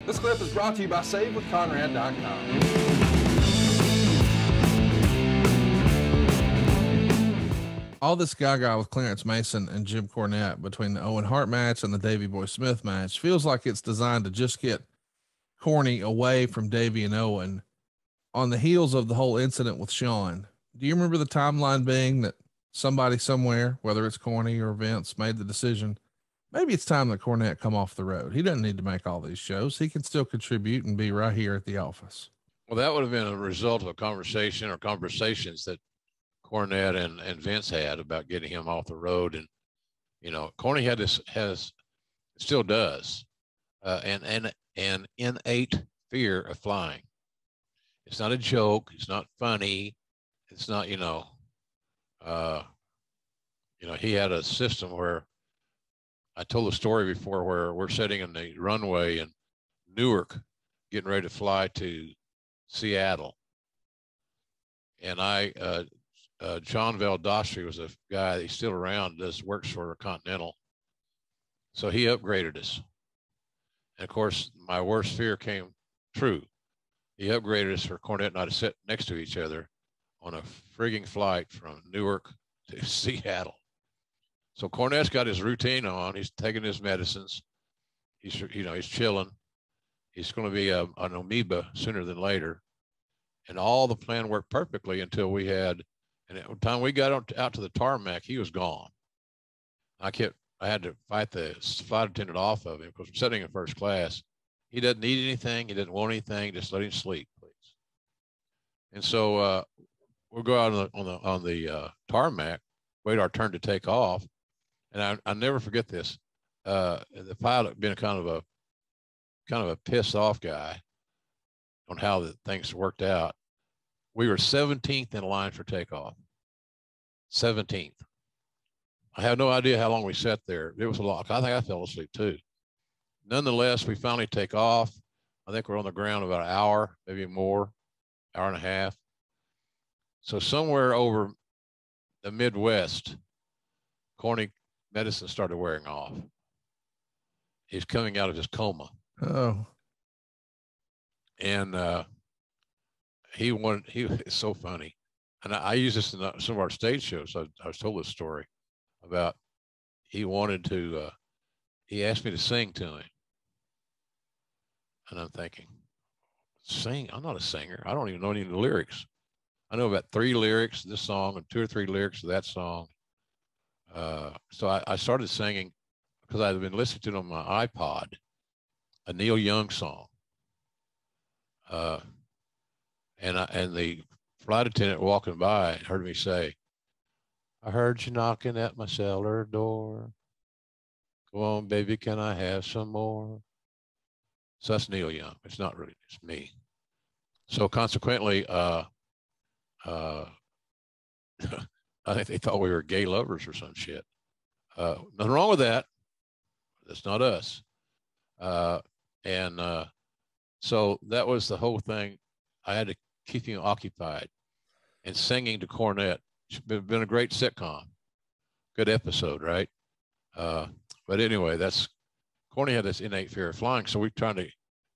This clip is brought to you by SaveWithConrad.com. All this gaga with Clarence Mason and Jim Cornette between the Owen Hart match and the Davey Boy Smith match feels like it's designed to just get corny away from Davey and Owen on the heels of the whole incident with Sean. Do you remember the timeline being that somebody somewhere, whether it's Corny or Vince, made the decision, maybe it's time that Cornette come off the road. He doesn't need to make all these shows. He can still contribute and be right here at the office. Well, that would have been a result of a conversation or conversations that Cornette and Vince had about getting him off the road. And, you know, Corny still does, an innate fear of flying. It's not a joke. It's not funny. It's not, he had a system where I told a story before where we're sitting in the runway in Newark, getting ready to fly to Seattle. And John Veldostri was a guy, he's still around, works for Continental. So he upgraded us. And of course, my worst fear came true. He upgraded us for Cornette and I to sit next to each other on a frigging flight from Newark to Seattle. So Cornette's got his routine on. He's taking his medicines. He's chilling. He's going to be an amoeba sooner than later. And all the plan worked perfectly until we had, and at the time we got out to the tarmac, he was gone. I had to fight the flight attendant off of him because we're sitting in first class. He doesn't need anything. He doesn't want anything. Just let him sleep, please. And so we'll go out on the tarmac, wait our turn to take off. And I never forget this. The pilot being kind of a pissed off guy on how the things worked out. We were 17th in line for takeoff. 17th. I have no idea how long we sat there. It was a lot. I think I fell asleep too. Nonetheless, we finally take off. I think we're on the ground about an hour, maybe more, hour and a half. So somewhere over the Midwest, Corny medicine started wearing off. He's coming out of his coma. Oh. And it's so funny. And I use this in some of our stage shows. I was told this story about he asked me to sing to him. And I'm thinking, sing? I'm not a singer. I don't even know any of the lyrics. I know about 3 lyrics of this song and 2 or 3 lyrics of that song. So I started singing because I'd been listening to it on my iPod, a Neil Young song. And the flight attendant walking by heard me say, I heard you knocking at my cellar door. Go on, baby, can I have some more? So that's Neil Young. It's not really, it's me. So consequently, I think they thought we were gay lovers or some shit. Nothing wrong with that. That's not us. So that was the whole thing. I had to keep him occupied. And singing to Cornette, it's been a great sitcom. Good episode, right? But anyway, Corny had this innate fear of flying, so we're trying to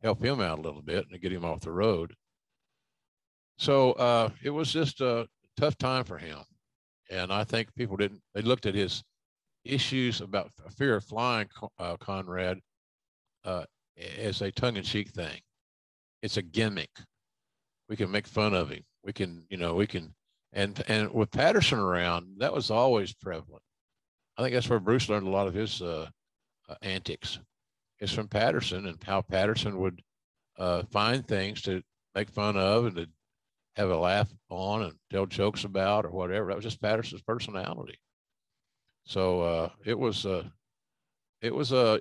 help him out a little bit and get him off the road. So it was just a tough time for him. And I think people they looked at his issues about fear of flying, Conrad, as a tongue-in-cheek thing. It's a gimmick. We can make fun of him. We can, and with Patterson around, that was always prevalent. I think that's where Bruce learned a lot of his antics. It's from Patterson and how Patterson would find things to make fun of and to have a laugh on and tell jokes about or whatever. That was just Patterson's personality. So it was a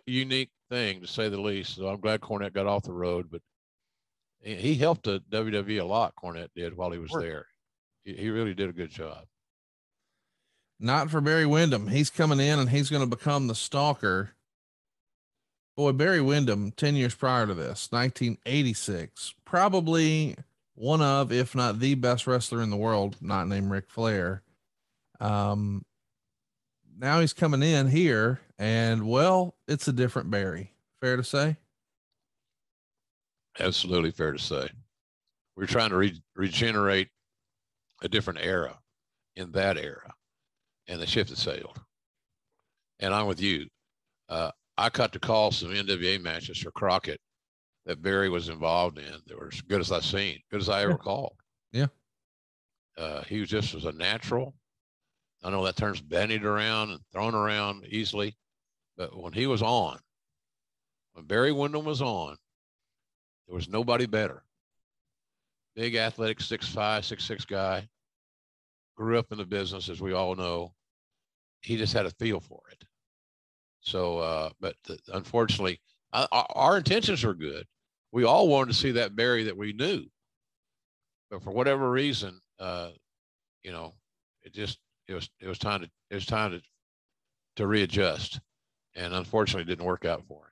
unique thing, to say the least. So I'm glad Cornette got off the road, but he helped the WWE a lot. Cornette did while he was there. He really did a good job. Not for Barry Windham. He's coming in and he's going to become the stalker. Boy, Barry Windham, 10 years prior to this, 1986, probably one of, if not the best wrestler in the world, not named Ric Flair. Now he's coming in here and, well, it's a different Barry. Fair to say? Absolutely fair to say. We're trying to regenerate a different era in that era, and the ship had sailed. And I'm with you. I got to call some NWA matches for Crockett that Barry was involved in that were as good as I've seen, good as I ever called. Yeah. He was a natural. I know that term's bandied around and thrown around easily, but when he was on, when Barry Windham was on, there was nobody better. Big athletic 6'5", 6'6" guy. Grew up in the business, as we all know. He just had a feel for it. So, but unfortunately, our intentions were good. We all wanted to see that Barry that we knew, but for whatever reason, you know, it was time to readjust, and unfortunately, it didn't work out for him.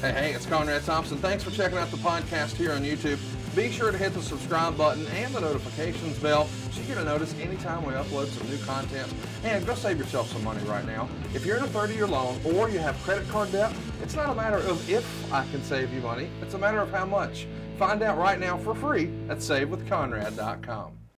Hey, it's Conrad Thompson. Thanks for checking out the podcast here on YouTube. Be sure to hit the subscribe button and the notifications bell so you get a notice anytime we upload some new content. And go save yourself some money right now. If you're in a 30-year loan or you have credit card debt, it's not a matter of if I can save you money. It's a matter of how much. Find out right now for free at SaveWithConrad.com.